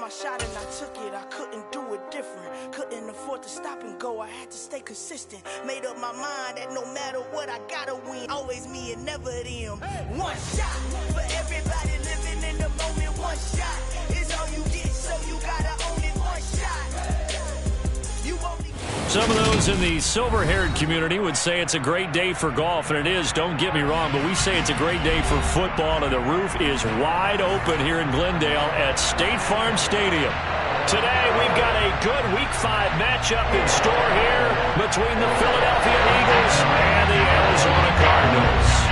my shot and I took it. I couldn't do it different. Couldn't afford to stop and go. I had to stay consistent. Made up my mind that no matter what, I gotta win. Always me and never them. One shot for everybody living in the moment. One shot is all you get, so you gotta own it. One shot. You only. Some of those in the silver-haired community would say it's a great day for golf, and it is, don't get me wrong, but we say it's a great day for football, and the roof is wide open here in Glendale at State Farm Stadium. Today, we've got a good Week 5 matchup in store here between the Philadelphia Eagles and the Arizona Cardinals.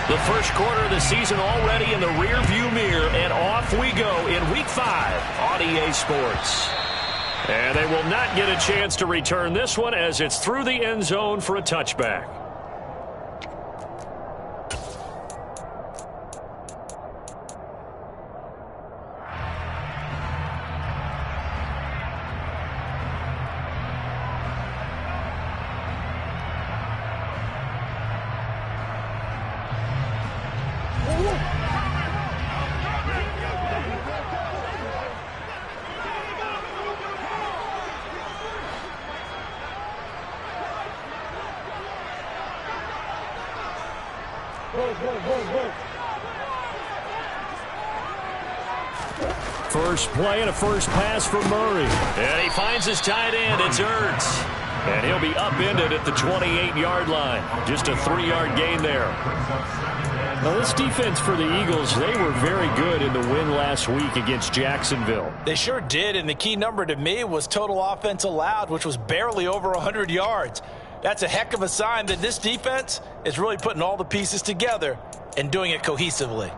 The first quarter of the season already in the rearview mirror, and off we go in Week 5 on EA Sports. And they will not get a chance to return this one as it's through the end zone for a touchback. First play and a first pass for Murray. And he finds his tight end. It's Ertz. And he'll be upended at the 28-yard line. Just a 3-yard gain there. Now, this defense for the Eagles, they were very good in the win last week against Jacksonville. They sure did, and the key number to me was total offense allowed, which was barely over 100 yards. That's a heck of a sign that this defense is really putting all the pieces together and doing it cohesively.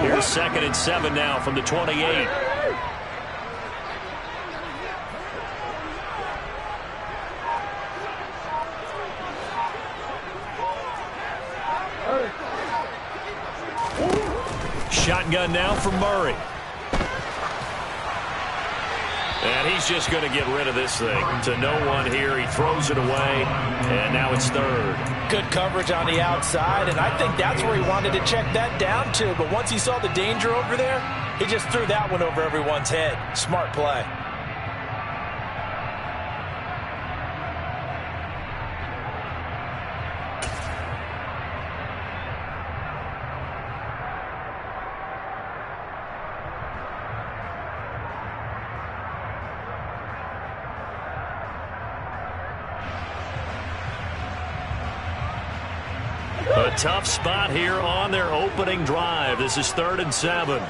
Here's 2nd and 7 now from the 28. Shotgun now from Murray. And he's just going to get rid of this thing. To no one here. He throws it away, and now it's 3rd. Good coverage on the outside, and I think that's where he wanted to check that down to. But once he saw the danger over there, he just threw that one over everyone's head. Smart play. A tough spot here on their opening drive. This is 3rd and 7.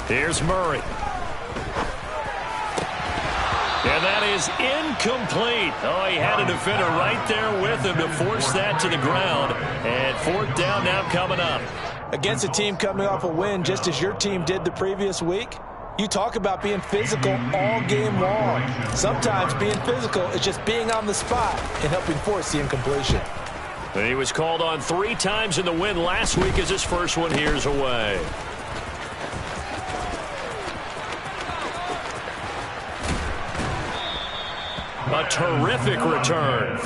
Here's Murray. And that is incomplete. Oh, he had a defender right there with him to force that to the ground. And 4th down now coming up. Against a team coming off a win just as your team did the previous week, you talk about being physical all game long. Sometimes being physical is just being on the spot and helping force the incompletion. And he was called on 3 times in the win last week as his first one here's away. A terrific return.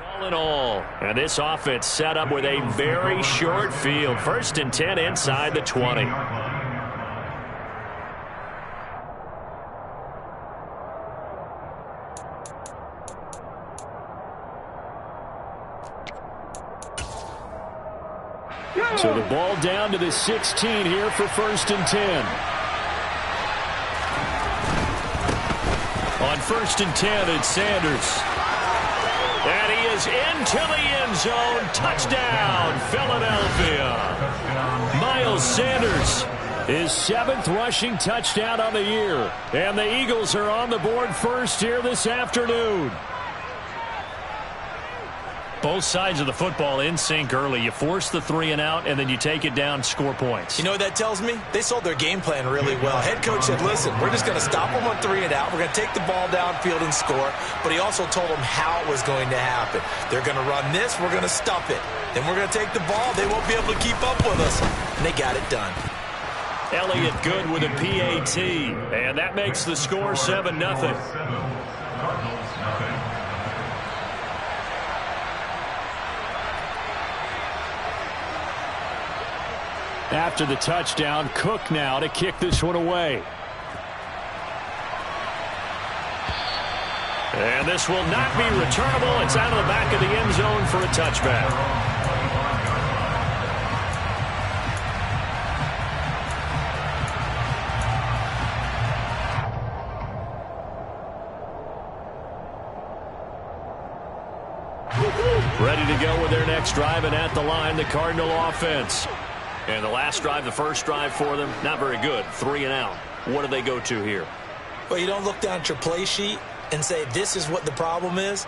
All in all, and this offense set up with a very short field. 1st and 10 inside the 20. So the ball down to the 16 here for 1st and 10. On 1st and 10, it's Sanders. And he is into the end zone. Touchdown, Philadelphia. Miles Sanders, his 7th rushing touchdown on the year. And the Eagles are on the board first here this afternoon. Both sides of the football in sync early. You force the 3 and out, and then you take it down, score points. You know what that tells me? They sold their game plan really well. Head coach said, listen, we're just going to stop them on 3 and out. We're going to take the ball downfield and score. But he also told them how it was going to happen. They're going to run this. We're going to stuff it. Then we're going to take the ball. They won't be able to keep up with us. And they got it done. Elliott good with a PAT. And that makes the score 7-0. After the touchdown, Cook now to kick this one away. And this will not be returnable. It's out of the back of the end zone for a touchback. Ready to go with their next drive, and at the line, the Cardinal offense. And the last drive, the first drive for them, not very good. 3 and out. What do they go to here? Well, you don't look down at your play sheet and say, this is what the problem is.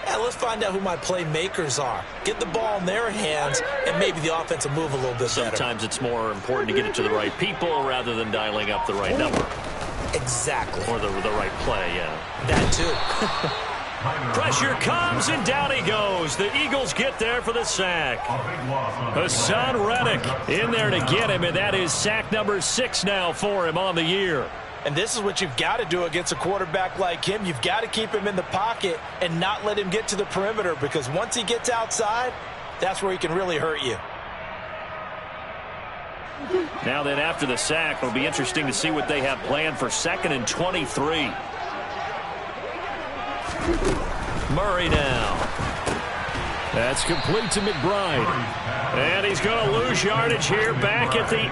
Yeah, let's find out who my playmakers are. Get the ball in their hands, and maybe the offense will move a little bit better. Sometimes it's more important to get it to the right people rather than dialing up the right number. Exactly. Or the right play, yeah. That too. Pressure comes, and down he goes. The Eagles get there for the sack. Hassan Reddick in there to get him, and that is sack number 6 now for him on the year. And this is what you've got to do against a quarterback like him. You've got to keep him in the pocket and not let him get to the perimeter, because once he gets outside, that's where he can really hurt you. Now then, after the sack, it'll be interesting to see what they have planned for 2nd and 23. Murray now. That's complete to McBride. And he's going to lose yardage here back at the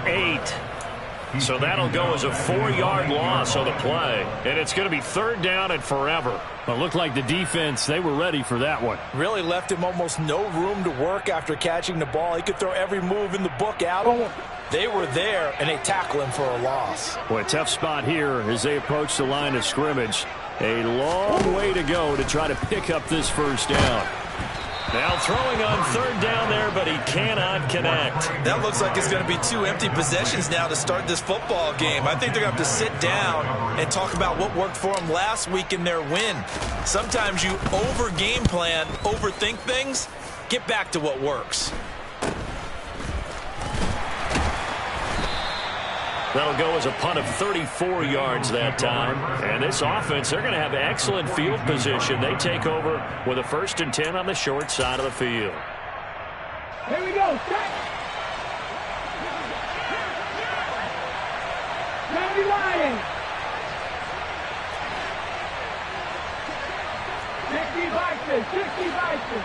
8. So that'll go as a 4-yard loss on the play. And it's going to be 3rd down and forever. Well, it looked like the defense, they were ready for that one. Really left him almost no room to work after catching the ball. He could throw every move in the book at him. They were there, and they tackle him for a loss. Boy, tough spot here as they approach the line of scrimmage. A long way to go to try to pick up this 1st down. Now throwing on 3rd down there, but he cannot connect. That looks like it's going to be 2 empty possessions now to start this football game. I think they're going to have to sit down and talk about what worked for them last week in their win. Sometimes you over-game plan, overthink things. Get back to what works. That'll go as a punt of 34 yards that time. And this offense, they're going to have excellent field position. They take over with a 1st and 10 on the short side of the field. Here we go. Set. Johnny Ryan. 60 Bison.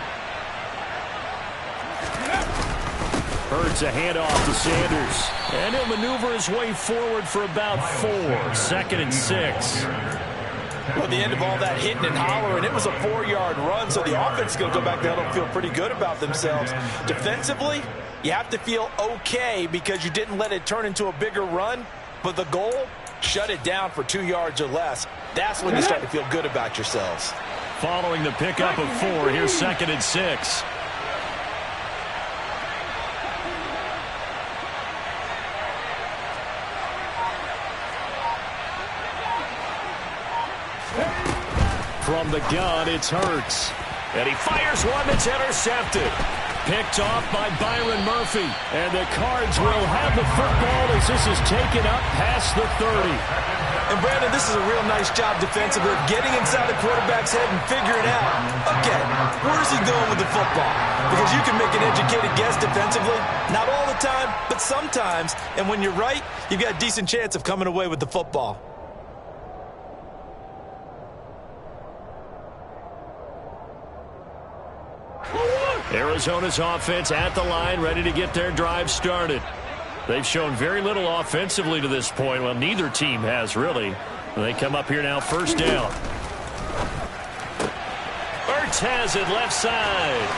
Hurts a handoff to Sanders. And he'll maneuver his way forward for about 4. 2nd and 6. Well, at the end of all that hitting and hollering, it was a 4-yard run, so the offense is going to go back there and feel pretty good about themselves. Defensively, you have to feel okay because you didn't let it turn into a bigger run, but the goal, shut it down for 2 yards or less. That's when you start to feel good about yourselves. Following the pickup of 4, here's 2nd and 6. From the gun, it's Hurts. And he fires one that's intercepted. Picked off by Byron Murphy. And the Cards will have the football as this is taken up past the 30. And, Brandon, this is a real nice job defensively of getting inside the quarterback's head and figuring out, okay, where's he going with the football? Because you can make an educated guess defensively, not all the time, but sometimes. And when you're right, you've got a decent chance of coming away with the football. Arizona's offense at the line, ready to get their drive started. They've shown very little offensively to this point. Well, neither team has, really. They come up here now, first down. Ertz has it left side.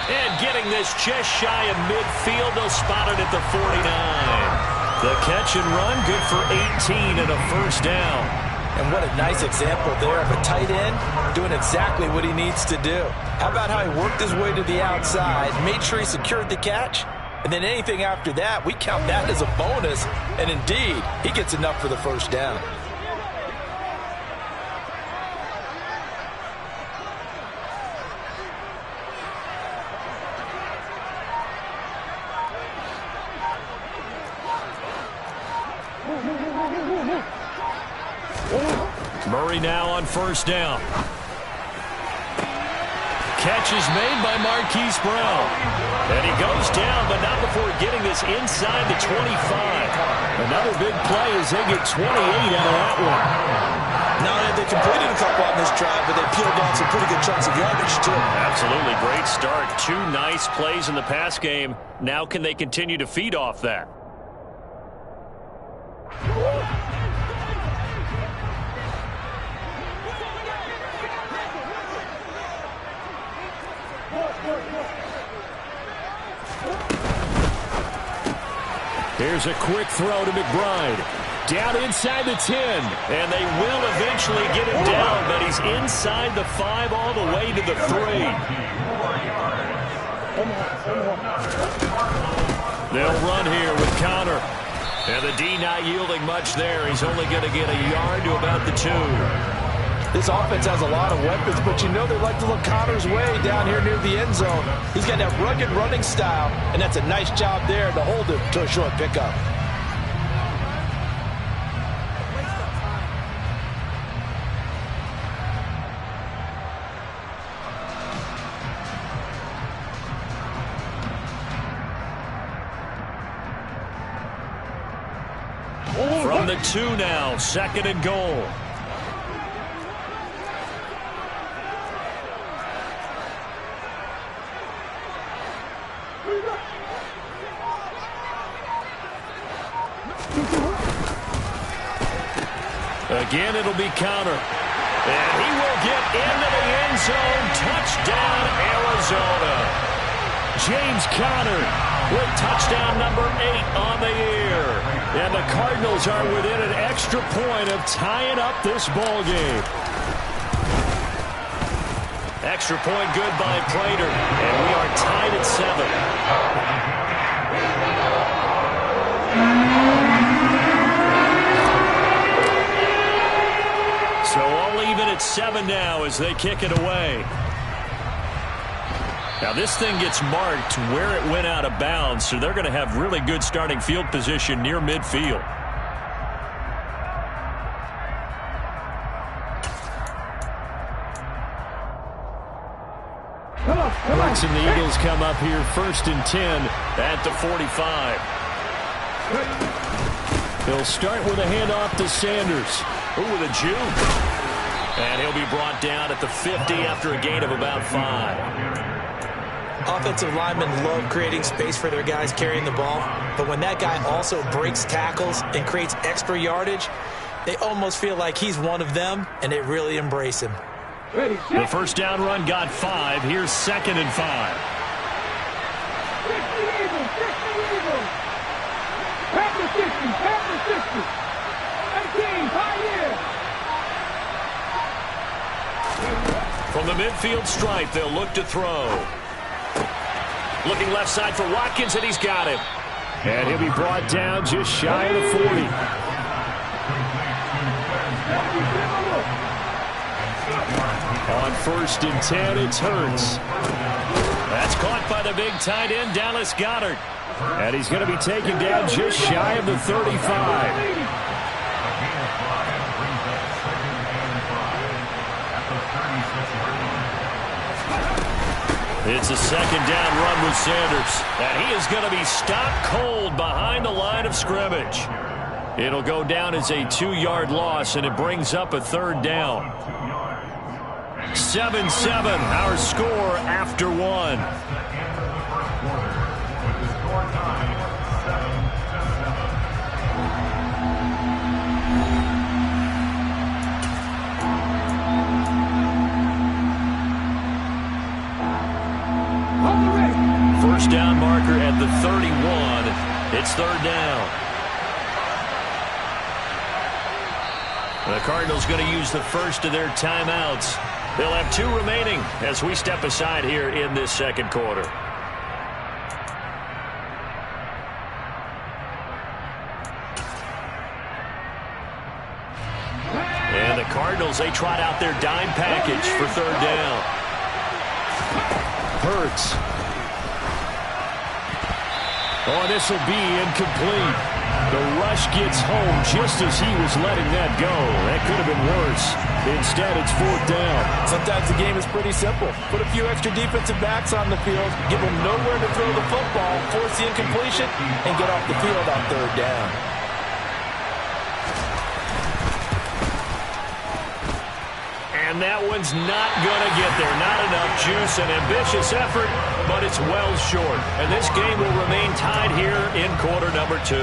And getting this just shy of midfield, they'll spot it at the 49. The catch and run, good for 18 and a first down. And what a nice example there of a tight end doing exactly what he needs to do. How about how he worked his way to the outside, made sure he secured the catch, and then anything after that, we count that as a bonus. And indeed, he gets enough for the first down. Murray now on first down. Catch is made by Marquise Brown. And he goes down, but not before getting this inside the 25. Another big play as they get 28 out of that one. Not only have they completed a couple on this drive, but they peeled off some pretty good chunks of yardage, too. Absolutely great start. Two nice plays in the pass game. Now can they continue to feed off that? Here's a quick throw to McBride. Down inside the 10. And they will eventually get him down, but he's inside the 5 all the way to the 3. They'll run here with Connor. And the D not yielding much there. He's only going to get a yard to about the 2. This offense has a lot of weapons, but you know they like to look Connor's way down here near the end zone. He's got that rugged running style, and that's a nice job there to hold him to a short pickup. From the 2 now, second and goal. Again, it'll be Connor. And he will get into the end zone. Touchdown, Arizona. James Conner with touchdown number 8 on the year. And the Cardinals are within an extra point of tying up this ball game. Extra point good by Prater. And we are tied at 7. So all even at 7 now as they kick it away. Now this thing gets marked where it went out of bounds, so they're going to have really good starting field position near midfield. Brooks and the Eagles come up here first and 10 at the 45. They'll start with a handoff to Sanders. Ooh, with a juke. And he'll be brought down at the 50 after a gain of about 5. Offensive linemen love creating space for their guys carrying the ball, but when that guy also breaks tackles and creates extra yardage, they almost feel like he's one of them, and they really embrace him. The first down run got 5. Here's second and 5. From the midfield stripe, they'll look to throw. Looking left side for Watkins, and he's got him. And he'll be brought down just shy of the 40. On first and 10, it's Hurts. That's caught by the big tight end, Dallas Goedert. And he's going to be taken down just shy of the 35. It's a second down run with Sanders. And he is going to be stopped cold behind the line of scrimmage. It'll go down as a 2-yard loss, and it brings up a third down. 7-7, our score after one. First down marker at the 31. It's third down. The Cardinals going to use the first of their timeouts. They'll have 2 remaining as we step aside here in this second quarter. And the Cardinals, they trot out their dime package for third down. Hurts. Oh, this will be incomplete. The rush gets home just as he was letting that go. That could have been worse. Instead, it's fourth down. Sometimes the game is pretty simple. Put a few extra defensive backs on the field, give them nowhere to throw the football, force the incompletion, and get off the field on third down. And that one's not going to get there. Not enough juice. An ambitious effort, but it's well short. And this game will remain tied here in quarter number 2.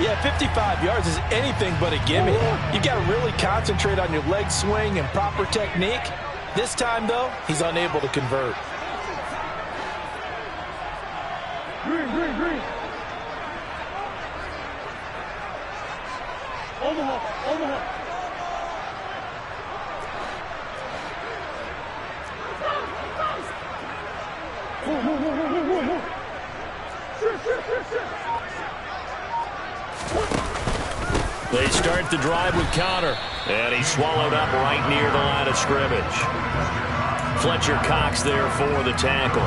Yeah, 55 yards is anything but a gimme. You got to really concentrate on your leg swing and proper technique. This time, though, he's unable to convert. Green. Omaha. They start the drive with Connor, and he's swallowed up right near the line of scrimmage. Fletcher Cox there for the tackle.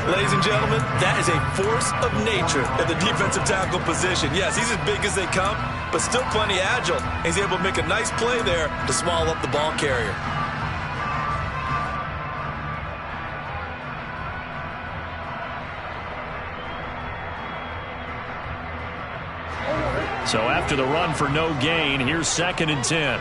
Ladies and gentlemen, that is a force of nature at the defensive tackle position. Yes, he's as big as they come, but still plenty agile. He's able to make a nice play there to swallow up the ball carrier. So after the run for no gain, here's 2nd and 10.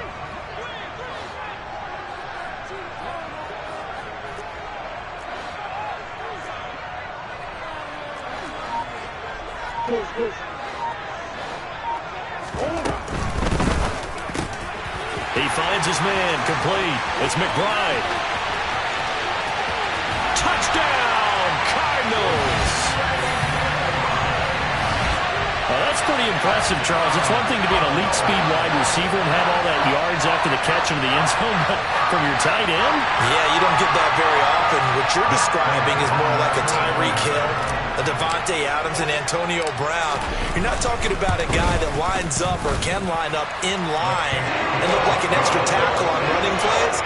He finds his man, complete. It's McBride. Touchdown, Cardinals! That's pretty impressive, Charles. It's one thing to be an elite speed wide receiver and have all that yards after the catch into the end zone, but from your tight end? Yeah, you don't get that very often. What you're describing is more like a Tyreek Hill, a Devontae Adams, and Antonio Brown. You're not talking about a guy that lines up or can line up in line and look like an extra tackle on running plays.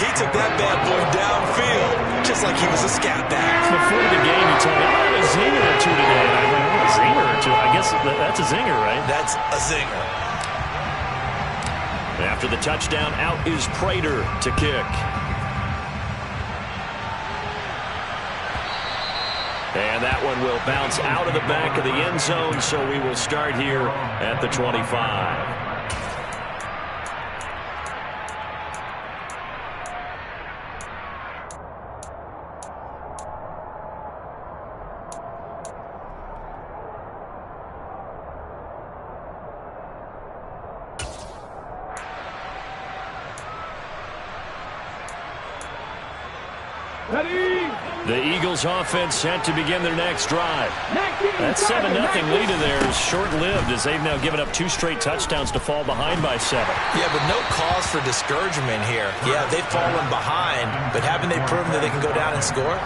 He took that bad boy downfield just like he was a scat back. Before the game, he told me, I have a zinger or two today. And I went, a zinger or two? I guess that's a zinger, right? That's a zinger. After the touchdown, out is Prater to kick. And that one will bounce out of the back of the end zone, so we will start here at the 25. The Eagles offense set to begin their next drive. That 7-0 lead of theirs is short-lived as they've now given up 2 straight touchdowns to fall behind by 7. Yeah, but no cause for discouragement here. Yeah, they've fallen behind, but haven't they proven that they can go down and score?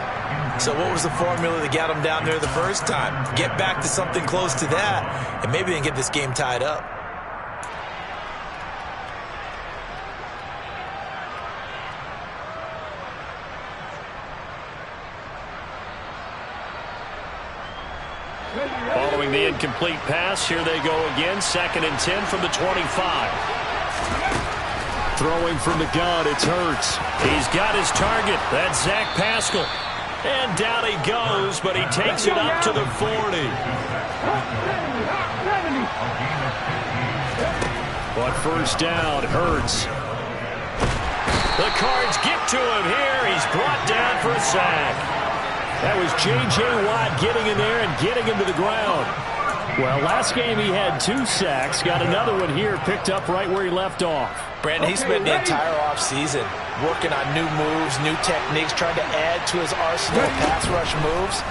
So what was the formula that got them down there the first time? Get back to something close to that, and maybe they can get this game tied up. Following the incomplete pass, here they go again. 2nd and 10 from the 25. Throwing from the gun, it's Hurts. He's got his target. That's Zach Pascal. And down he goes, but he takes it up to the 40. But first down, Hurts. The Cards get to him here. He's brought down for a sack. That was J.J. Watt getting in there and getting him to the ground. Well, last game he had 2 sacks. Got another one here, picked up right where he left off. Brandon, he spent the entire offseason working on new moves, new techniques, trying to add to his arsenal of pass rush moves.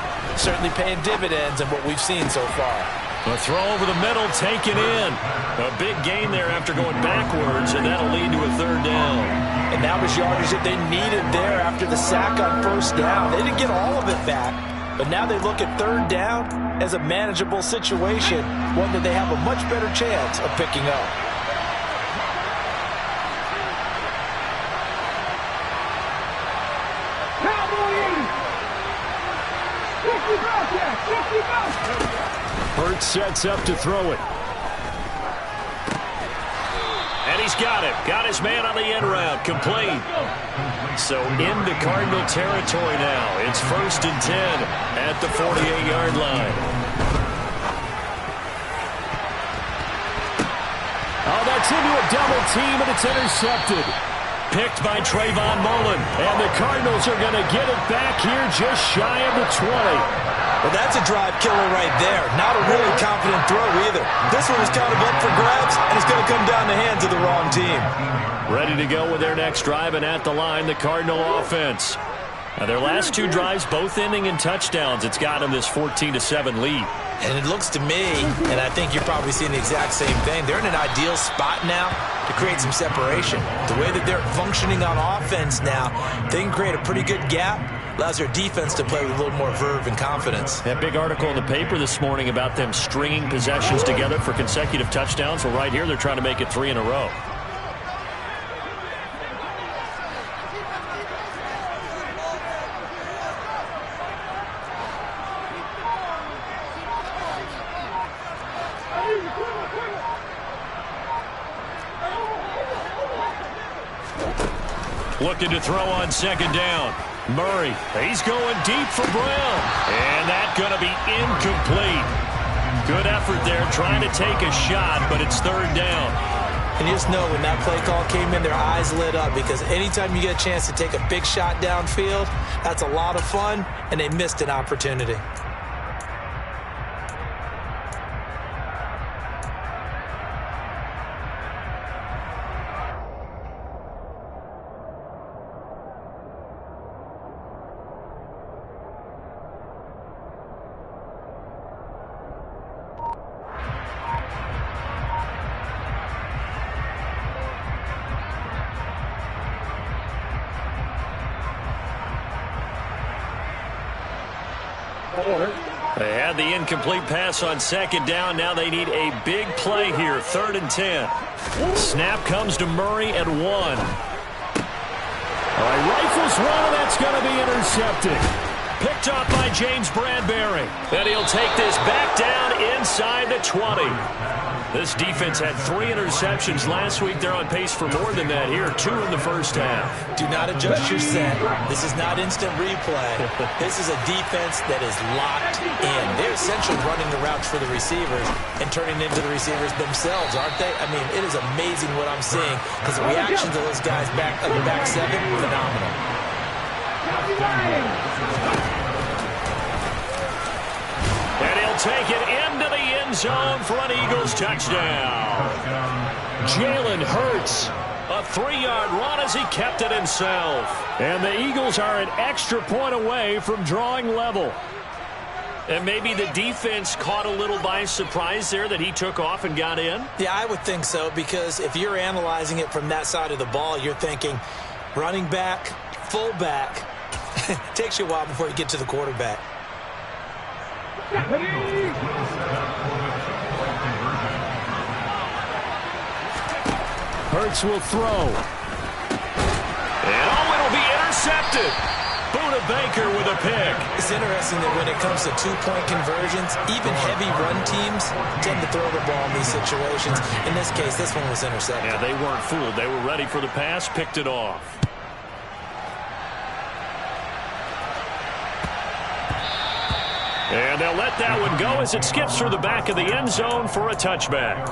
Certainly paying dividends in what we've seen so far. A throw over the middle, taken in. A big gain there after going backwards, and that'll lead to a 3rd down. And that was yardage that they needed there after the sack on 1st down. They didn't get all of it back, but now they look at 3rd down as a manageable situation, one that they have a much better chance of picking up. Hurts sets up to throw it. And he's got it. Got his man on the end route. Complete. So into Cardinal territory now. It's 1st and 10 at the 48-yard line. Oh, that's into a double team, and it's intercepted. Picked by Trayvon Mullen. And the Cardinals are going to get it back here just shy of the 20. Well, that's a drive killer right there. Not a really confident throw either. This one is kind of up for grabs, and it's going to come down the hands of the wrong team. Ready to go with their next drive, and at the line, the Cardinal offense. Now, their last 2 drives, both ending in touchdowns. It's got them this 14-7 lead. And it looks to me, and I think you're probably seeing the exact same thing, they're in an ideal spot now to create some separation. The way that they're functioning on offense now, they can create a pretty good gap. Allows their defense to play with a little more verve and confidence. That big article in the paper this morning about them stringing possessions together for consecutive touchdowns. Well, right here, they're trying to make it 3 in a row. Looking to throw on 2nd down. Murray, he's going deep for Brown. And that's going to be incomplete. Good effort there trying to take a shot, but it's 3rd down. And you just know when that play call came in, their eyes lit up, because anytime you get a chance to take a big shot downfield, that's a lot of fun, and they missed an opportunity. They had the incomplete pass on 2nd down. Now they need a big play here. 3rd and 10. Snap comes to Murray at 1. All right, rifles one, and that's going to be intercepted. Picked off by James Bradbury. And he'll take this back down inside the 20. This defense had 3 interceptions last week. They're on pace for more than that here. 2 in the first half. Do not adjust your set. This is not instant replay. This is a defense that is locked in. They're essentially running the routes for the receivers and turning into the receivers themselves, aren't they? I mean, it is amazing what I'm seeing, because the reaction to those guys back in the back 7, phenomenal. And he'll take it into the end zone for an Eagles touchdown. Jalen Hurts, a 3-yard run as he kept it himself. And the Eagles are an extra point away from drawing level. And maybe the defense caught a little by surprise there that he took off and got in? Yeah, I would think so, because if you're analyzing it from that side of the ball, you're thinking running back, fullback. Takes you a while before you get to the quarterback. Hurts will throw. And it'll be intercepted. Buda Baker with a pick. It's interesting that when it comes to two-point conversions, even heavy run teams tend to throw the ball in these situations. In this case, this one was intercepted. Yeah, they weren't fooled. They were ready for the pass, picked it off. And they'll let that one go as it skips through the back of the end zone for a touchback.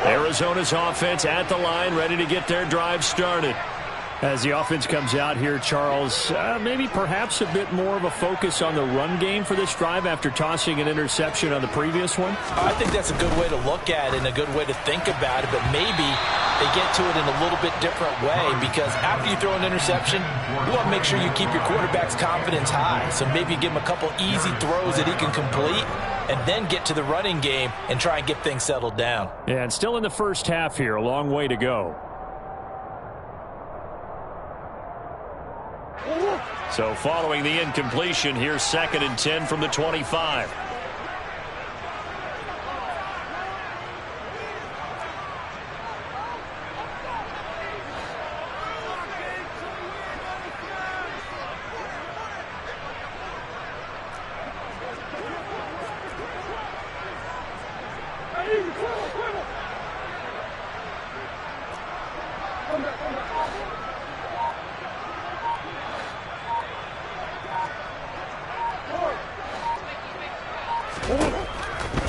Arizona's offense at the line, ready to get their drive started. As the offense comes out here, Charles, maybe perhaps a bit more of a focus on the run game for this drive after tossing an interception on the previous one? I think that's a good way to look at it and a good way to think about it, but maybe they get to it in a little bit different way because after you throw an interception, you want to make sure you keep your quarterback's confidence high. So maybe you give him a couple easy throws that he can complete and then get to the running game and try and get things settled down. Yeah, and still in the first half here, a long way to go. So following the incompletion, here's 2nd and 10 from the 25.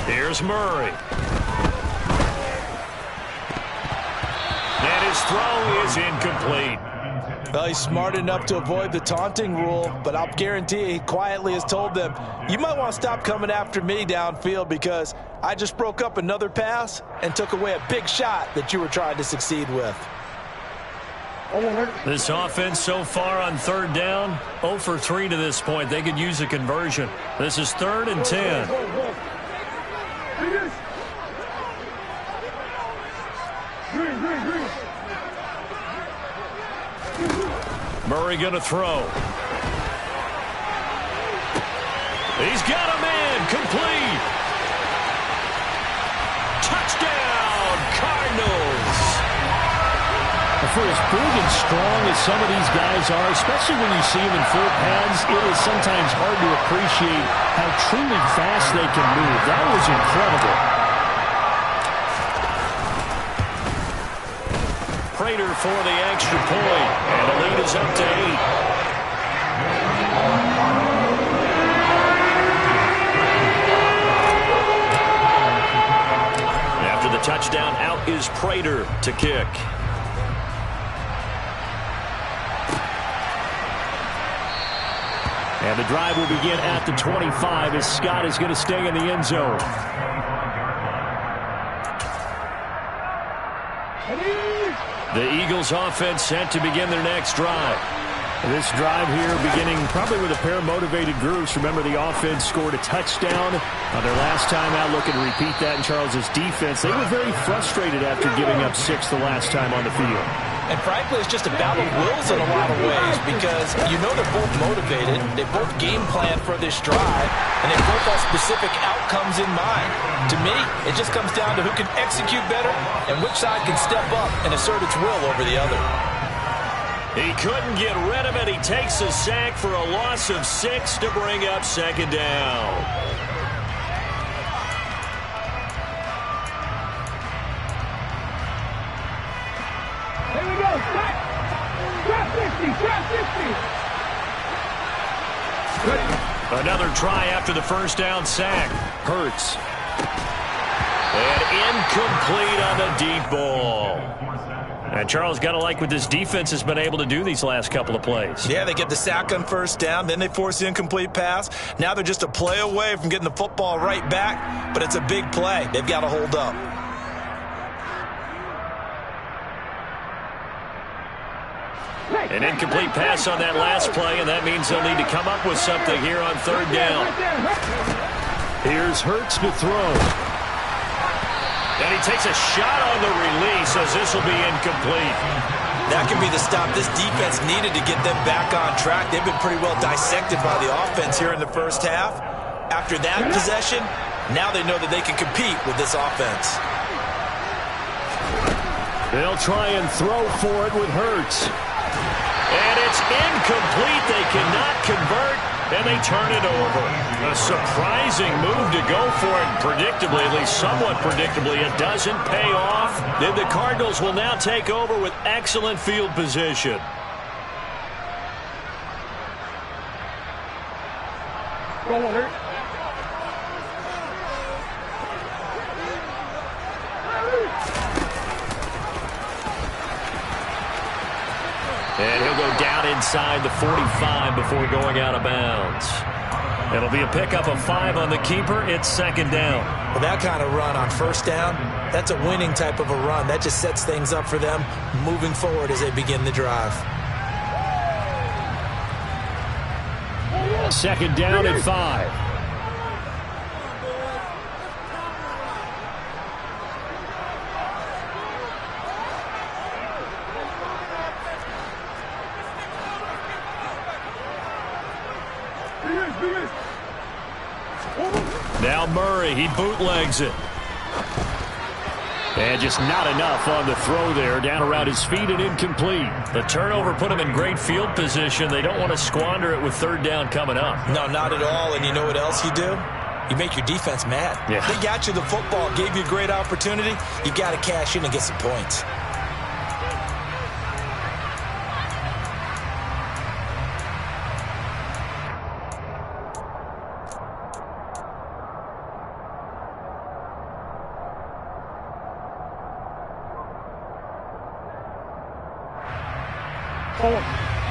Here's Murray. And his throw is incomplete. Well, he's smart enough to avoid the taunting rule, but I'll guarantee he quietly has told them, you might want to stop coming after me downfield because I just broke up another pass and took away a big shot that you were trying to succeed with. This offense so far on 3rd down, 0 for 3 to this point. They could use a conversion. This is 3rd and 10. Murray going to throw. He's got a man. Complete. Touchdown, Cardinals. For as big and strong as some of these guys are, especially when you see them in full pads, it is sometimes hard to appreciate how truly fast they can move. That was incredible. Prater for the extra point, and the lead is up to 8. After the touchdown, out is Prater to kick. And the drive will begin at the 25 as Scott is going to stay in the end zone. The Eagles offense set to begin their next drive. This drive here beginning probably with a pair of motivated groups. Remember, the offense scored a touchdown on their last time out. Looking to repeat that in Charles's defense. They were very frustrated after giving up 6 the last time on the field. And frankly, it's just a battle of wills in a lot of ways because you know they're both motivated. They both game plan for this drive, and they both have specific outcomes in mind. To me, it just comes down to who can execute better and which side can step up and assert its will over the other. He couldn't get rid of it. He takes a sack for a loss of 6 to bring up 2nd down. Another try after the first down sack. Hurts. And incomplete on the deep ball. And Charles, got to like what this defense has been able to do these last couple of plays. Yeah, they get the sack on first down, then they force the incomplete pass. Now they're just a play away from getting the football right back, but it's a big play. They've got to hold up. An incomplete pass on that last play, and that means they'll need to come up with something here on 3rd down. Here's Hurts to throw. And he takes a shot on the release as this will be incomplete. That can be the stop this defense needed to get them back on track. They've been pretty well dissected by the offense here in the first half. After that possession, now they know that they can compete with this offense. They'll try and throw for it with Hurts. And it's incomplete. They cannot convert, and they turn it over. A surprising move to go for it. Predictably, at least somewhat predictably, it doesn't pay off. Then the Cardinals will now take over with excellent field position. Come on, Hurt. And he'll go down inside the 45 before going out of bounds. It'll be a pickup of 5 on the keeper. It's second down. Well, that kind of run on first down, that's a winning type of a run. That just sets things up for them moving forward as they begin the drive. Second down and 5. Now Murray, he bootlegs it. And just not enough on the throw there. Down around his feet and incomplete. The turnover put him in great field position. They don't want to squander it with third down coming up. No, not at all. And you know what else you do? You make your defense mad. Yeah. They got you the football, gave you a great opportunity. You got to cash in and get some points.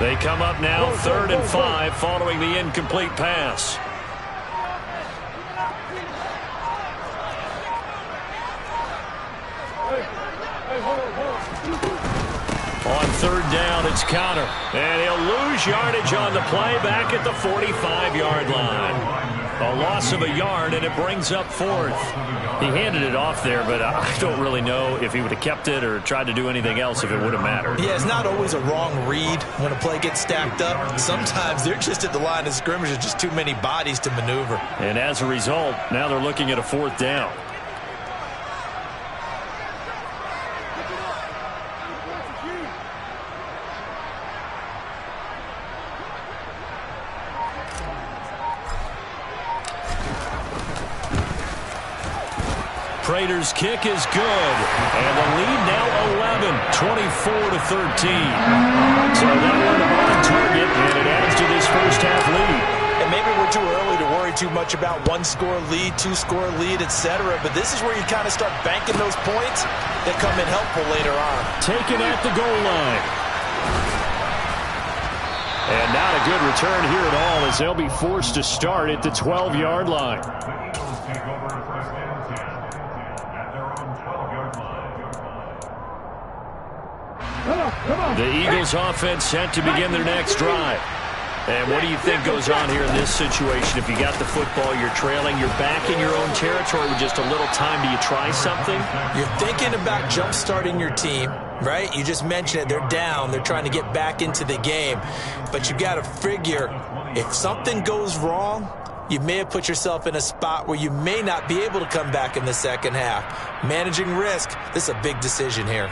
They come up now, third and 5, following the incomplete pass. On third down, it's Conner. And he'll lose yardage on the play back at the 45-yard line. A loss of a yard, and it brings up fourth. He handed it off there, but I don't really know if he would have kept it or tried to do anything else if it would have mattered. Yeah, it's not always a wrong read when a play gets stacked up. Sometimes they're just at the line of scrimmage. There's just too many bodies to maneuver. And as a result, now they're looking at a fourth down. Prater's kick is good. And the lead now 11, 24-13. So that one on target, and it adds to this first half lead. And maybe we're too early to worry too much about one-score lead, two-score lead, etc. But this is where you kind of start banking those points that come in helpful later on. Taken at the goal line. And not a good return here at all as they'll be forced to start at the 12-yard line. The Eagles offense set to begin their next drive. And what do you think goes on here in this situation? If you got the football, you're trailing, you're back in your own territory with just a little time. Do you try something? You're thinking about jump-starting your team, right? You just mentioned it. They're down. They're trying to get back into the game. But you got to figure, if something goes wrong, you may have put yourself in a spot where you may not be able to come back in the second half. Managing risk, this is a big decision here.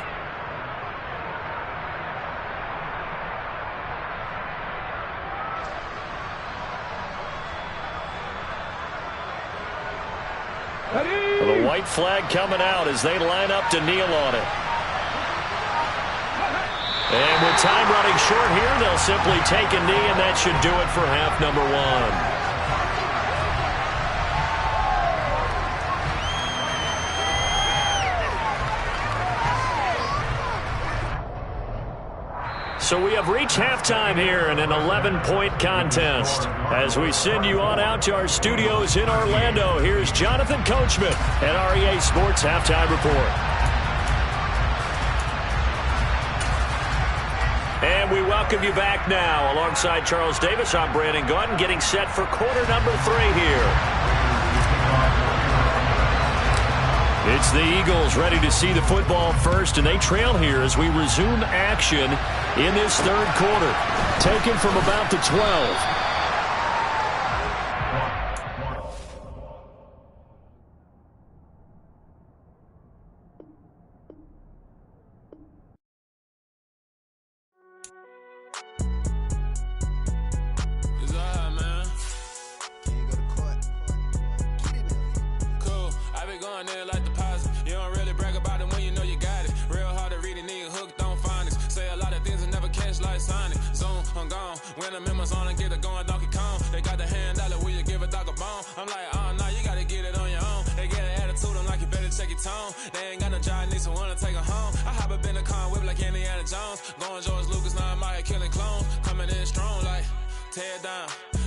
The white flag coming out as they line up to kneel on it. And with time running short here, they'll simply take a knee, and that should do it for half number 1. So we have reached halftime here in an 11-point contest. As we send you on out to our studios in Orlando, here's Jonathan Coachman at REA Sports Halftime Report. And we welcome you back now. Alongside Charles Davis, I'm Brandon Gaudin, getting set for quarter number 3 here. It's the Eagles ready to see the football first, and they trail here as we resume action in this third quarter. Taken from about the 12. When I'm in my zone and get it going Donkey Kong. They got the hand dollar, will you give a dog a bone? I'm like, oh, no, you gotta get it on your own. They get an attitude, I'm like, you better check your tone. They ain't got no job, need someone to take her home. I hop up in the car, whip like Indiana Jones. Going George Lucas, now I'm out here killing clones. Coming in strong like, tear down.